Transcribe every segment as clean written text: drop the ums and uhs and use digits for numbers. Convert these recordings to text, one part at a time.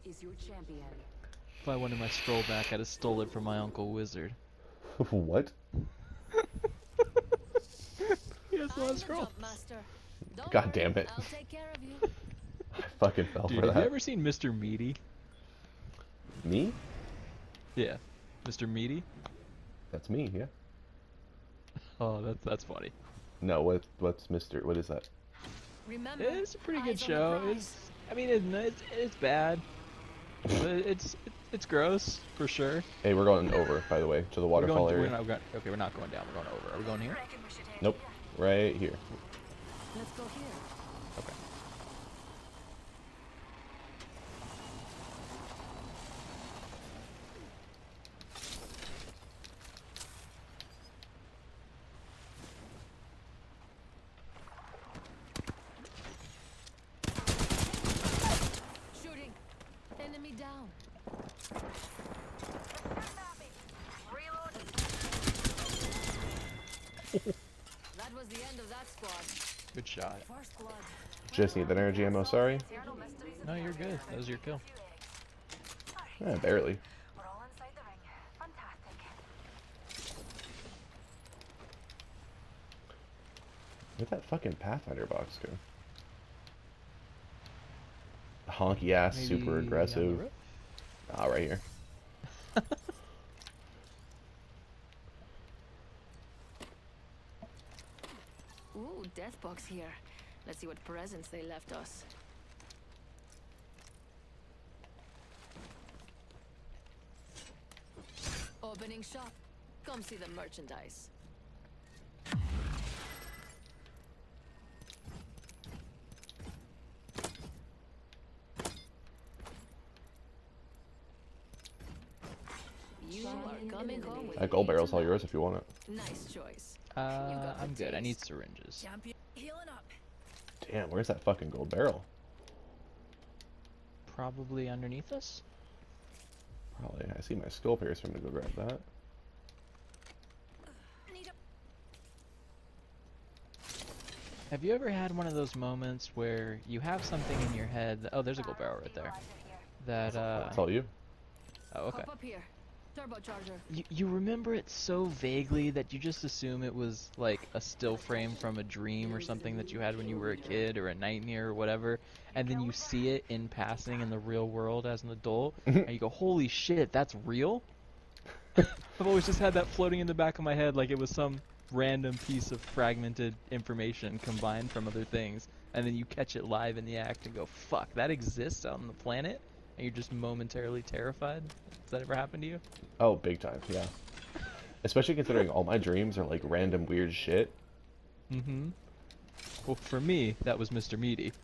is your champion. If I wanted my scroll back, I'd have stole it from my Uncle Wizard. What? He has a lot of scrolls. God damn it. I'll take care of you. I fucking fell Dude, for have that. you ever seen Mr. Meaty? Me? Yeah. Mr. Meaty? That's me, yeah. Oh, that's funny. No, what's Mr. What is that? Remember, It's a pretty good eyes on the show. prize. I mean, it's bad. But it's gross, for sure. Hey, we're going over, by the way, to the waterfall area. Okay, we're not going down, we're going over. Are we going here? Nope. Right here. Let's go here. Okay. Shooting. Enemy down. That was the end of that squad. Good shot. First blood. Just need that energy ammo, sorry. No, you're good. That was your kill. Barely. We're all inside the ring. Fantastic. Where'd that fucking Pathfinder box go? Honky ass, Maybe super on the aggressive. roof? Ah, right here. Ooh, death box here. Let's see what presents they left us. Opening shop. Come see the merchandise. You are coming home with That gold me barrel's all tonight. yours if you want it. Nice choice. got the I'm good. I need taste. syringes. Champion healing up. Damn, where's that fucking gold barrel? Probably underneath us? Probably. I see my skull piercer. I'm gonna go grab that. Need a Have you ever had one of those moments where you have something in your head that, oh, there's a gold barrel right there. That, That's all you. oh, okay. Hop up here. Turbocharger. You remember it so vaguely that you just assume it was like a still frame from a dream or something that you had when you were a kid or a nightmare or whatever, and then you see it in passing in the real world as an adult, and you go, holy shit, that's real? I've always just had that floating in the back of my head like it was some random piece of fragmented information combined from other things, and then you catch it live in the act and go, fuck, that exists out on the planet? And you're just momentarily terrified? Does that ever happen to you? Oh, big time, yeah. Especially considering all my dreams are like random weird shit. Mm-hmm. Well, for me, that was Mr. Meaty. It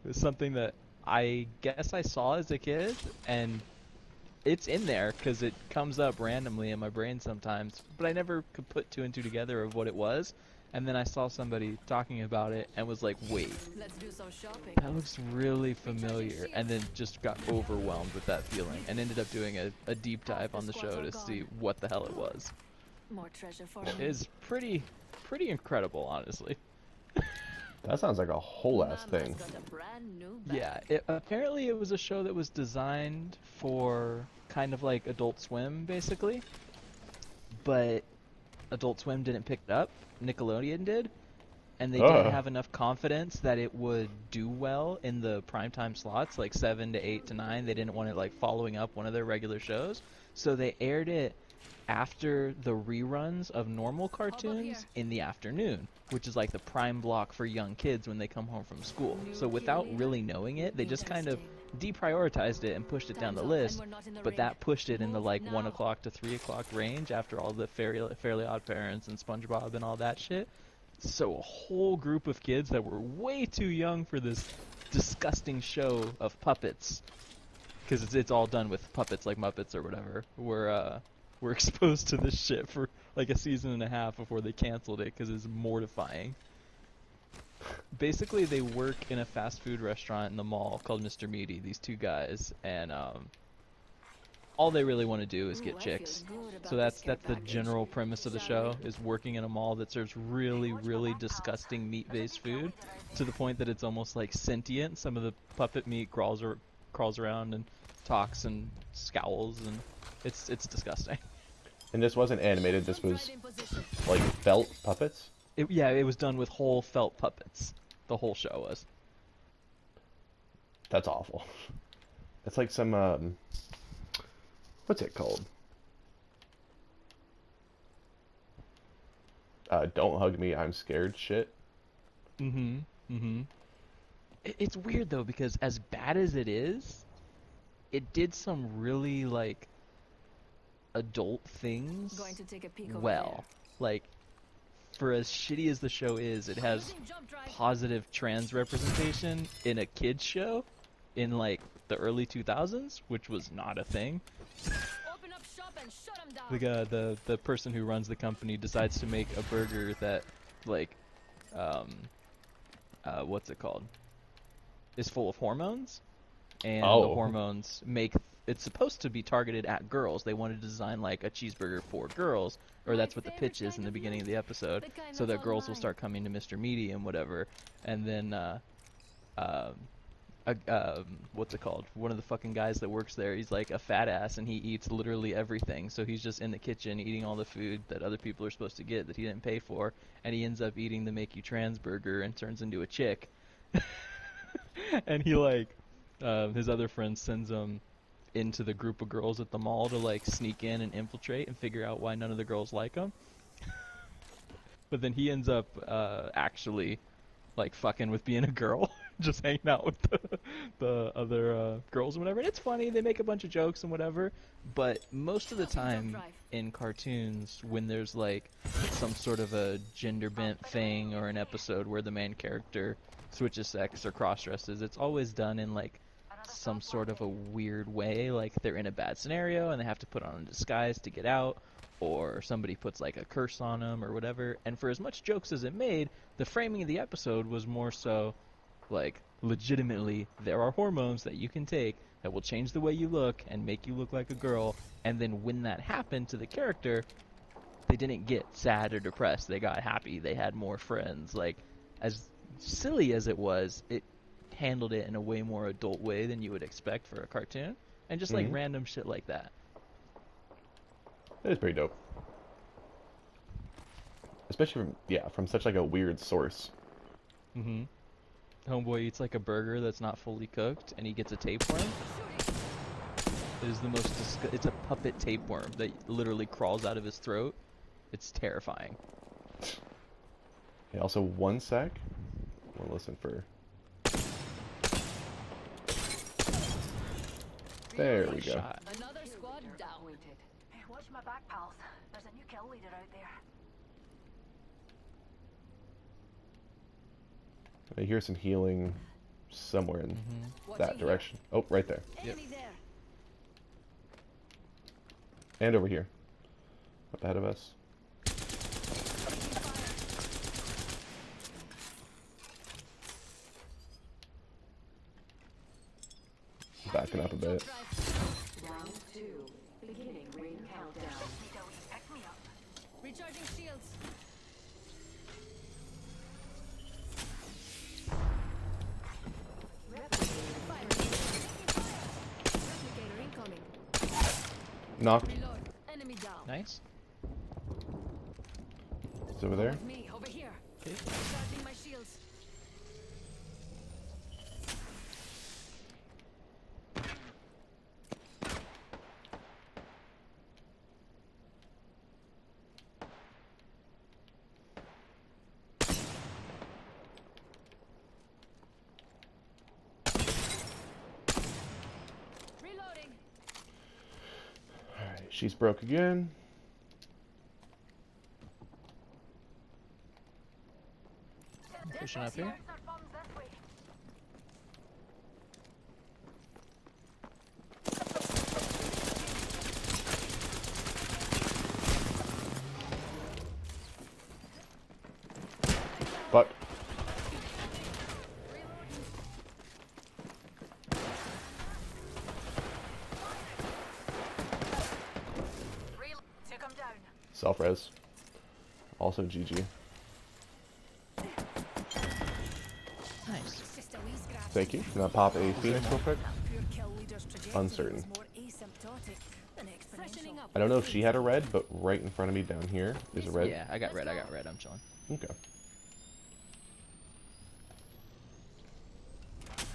was something that I guess I saw as a kid, and it's in there because it comes up randomly in my brain sometimes, but I never could put two and two together of what it was. And then I saw somebody talking about it and was like, wait, Let's do some shopping. that looks really familiar, and then just got overwhelmed with that feeling and ended up doing a deep dive on the show to see what the hell it was. More treasure for It me. is pretty incredible, honestly. That sounds like a whole ass Mama's thing. got a brand new bag. Yeah, apparently it was a show that was designed for kind of like Adult Swim, basically. But Adult Swim didn't pick it up. Nickelodeon did. And they didn't have enough confidence that it would do well in the primetime slots, like 7 to 8 to 9. They didn't want it like following up one of their regular shows. So they aired it after the reruns of normal cartoons in the afternoon, which is like the prime block for young kids when they come home from school. So without really knowing it, they just kind of deprioritized it and pushed it down the list, but that pushed it in the like 1 o'clock to 3 o'clock range after all the Fairly Odd Parents and SpongeBob and all that shit. So a whole group of kids that were way too young for this disgusting show of puppets, because it's all done with puppets like Muppets or whatever, were exposed to this shit for like a season and a half before they canceled it because it's mortifying. Basically, they work in a fast food restaurant in the mall called Mr. Meaty, these two guys, and all they really want to do is get chicks. So that's the general premise of the show, is working in a mall that serves really, really disgusting meat-based food, to the point that it's almost like sentient. Some of the puppet meat crawls around and talks and scowls, and it's disgusting. And this wasn't animated. This was like felt puppets. Yeah, it was done with whole felt puppets. The whole show was. That's awful. It's like some what's it called? Don't hug me, I'm scared shit. It's weird though, because as bad as it is, it did some really like adult things Going to take a peek over well. Like, for as shitty as the show is, it has positive trans representation in a kids show in like the early 2000s, which was not a thing. Open up shop and shut 'em down. The person who runs the company decides to make a burger that like what's it called? Is full of hormones, and the hormones make it's supposed to be targeted at girls. They wanted to design like a cheeseburger for girls, or that's what the pitch is in the beginning of the episode, so that girls will start coming to Mr. Meaty and whatever. And then what's it called? One of the fucking guys that works there, he's like a fat ass, and he eats literally everything. So he's just in the kitchen eating all the food that other people are supposed to get that he didn't pay for, and he ends up eating the Make You Trans burger and turns into a chick. And he like his other friend sends him into the group of girls at the mall to like sneak in and infiltrate and figure out why none of the girls like him. But then he ends up actually like fucking with being a girl, just hanging out with the other girls and whatever. And it's funny, they make a bunch of jokes and whatever, but most of the time in cartoons, when there's like some sort of a gender bent thing or an episode where the main character switches sex or cross-dresses, it's always done in like some sort of a weird way, like they're in a bad scenario and they have to put on a disguise to get out, or somebody puts like a curse on them or whatever. And for as much jokes as it made, the framing of the episode was more so like, legitimately, there are hormones that you can take that will change the way you look and make you look like a girl. And then when that happened to the character, they didn't get sad or depressed, they got happy, they had more friends. Like, as silly as it was, it handled it in a way more adult way than you would expect for a cartoon, and just like random shit like that. That is pretty dope, especially from such like a weird source. Homeboy eats like a burger that's not fully cooked, and he gets a tapeworm. It is the most it's a puppet tapeworm that literally crawls out of his throat. It's terrifying. Okay, also 1 sec. We'll listen for. There we go. Another squad down. Hey, watch my back, pals. There's a new kill leader out there. I hear some healing somewhere in that direction. Oh, right there. Enemy there. And over here. Up ahead of us. Backing up a bit. Round 2. Beginning ring countdown. Pick me up. Recharging shields. Replicator incoming. Knocked. Reload. Enemy down. Nice. It's over there. With me, over here. Okay. Recharging my shields. Reloading. Alright, she's broke again. Pushing up here. But Took him down. self-res. Also GG. Nice. Just a wee scratch. Thank you. Can I pop a Phoenix real quick? Pure kill leader's trajectory Uncertain. was more asymptotic than Freshening exponential. up. I don't know if she had a red, but right in front of me down here is a red. Yeah, I got red. I'm chilling. Okay.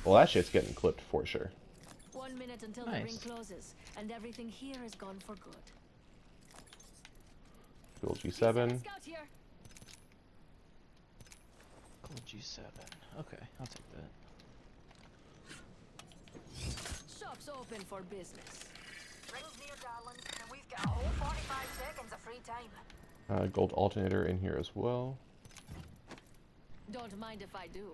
Well, that shit's getting clipped for sure. 1 minute until the ring Nice. closes, and everything here is gone for good. Gold G7. Scout here. Gold G7. Okay, I'll take that. Shop's open for business. Rings near, darlings, and we've got a whole 45 seconds of free time. Gold alternator in here as well. Don't mind if I do.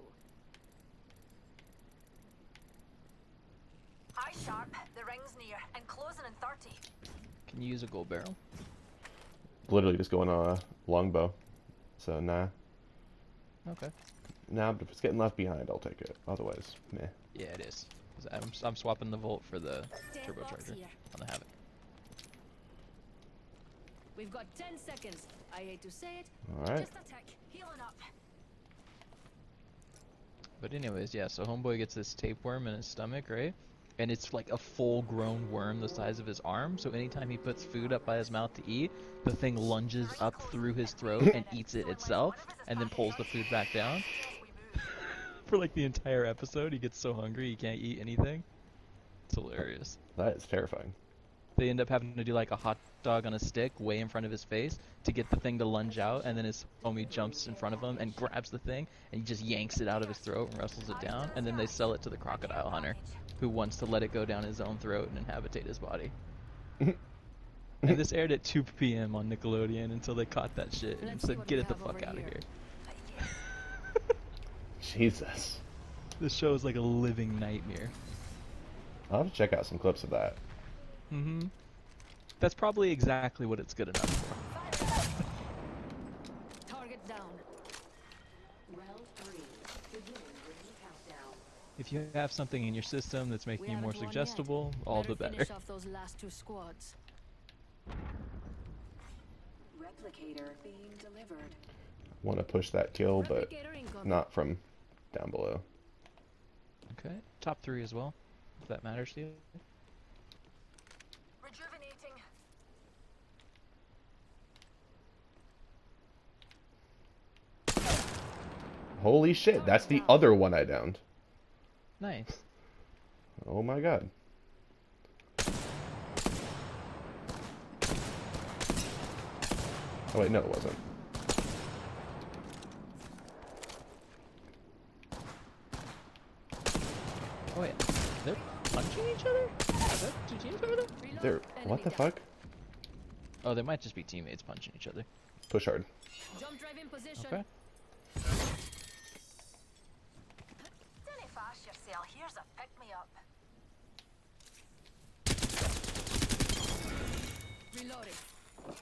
Eye sharp, the ring's near, and closing in 30. Can you use a gold barrel? Literally just going on a longbow. So, nah. Okay. Nah, but if it's getting left behind, I'll take it. Otherwise, meh. Yeah, it is. 'Cause I'm swapping the Volt for the Dead box turbocharger here. on the Havoc. We've got 10 seconds. I hate to say it. Alright. Just a tick, healing up. But anyways, yeah, so Homeboy gets this tapeworm in his stomach, right? And it's like a full-grown worm the size of his arm, so anytime he puts food up by his mouth to eat, the thing lunges up through his throat and eats it itself, and then pulls the food back down. For like the entire episode, he gets so hungry he can't eat anything. It's hilarious. That is terrifying. They end up having to do like a hot dog on a stick way in front of his face to get the thing to lunge out, and then his homie jumps in front of him and grabs the thing, and he just yanks it out of his throat and wrestles it down, and then they sell it to the crocodile hunter, who wants to let it go down his own throat and inhabitate his body. And this aired at 2 p.m. on Nickelodeon until they caught that shit and Let's see said, what get we it the have fuck over out of here." here. Jesus. This show is like a living nightmare. I'll have to check out some clips of that. Mm-hmm. That's probably exactly what it's good enough for. Target down. Round 3. Beginning ring countdown. If you have something in your system that's making We you more haven't won suggestible, yet. all the better. Finish off those last 2 squads. Replicator being delivered. Want to push that kill, but Replicator incoming. not from down below. Okay, top 3 as well, if that matters to you. Rejuvenating. Holy shit, that's the other one I downed. Nice. Oh my god. Oh wait, no it wasn't. Oh wait, they're punching each other? Is that 2 teams over there? Reload. There, what Enemy the down. fuck? Oh, they might just be teammates punching each other. Push hard. Jump drive in position. Okay. Don't fast yourself, here's a pick-me-up. Reloading.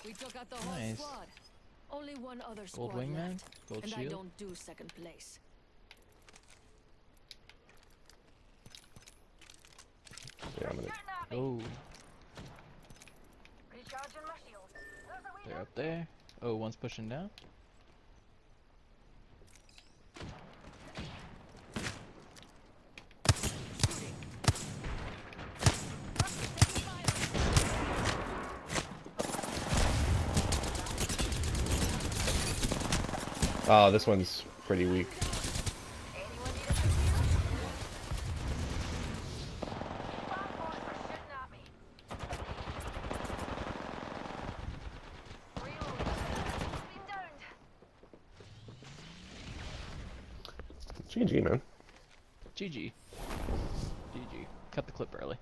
We took out the whole Nice. squad. Only one other Gold squad wingman, left. gold And I shield. don't do second place. Yeah, I'm gonna. Shooting at me. Oh, Recharging my shield. There's a wee they're up there. Oh, one's pushing down. Oh, this one's pretty weak. Anyone need a computer? Platforms are shooting at me. Reload. Been downed. GG, man. GG. GG. Cut the clip early.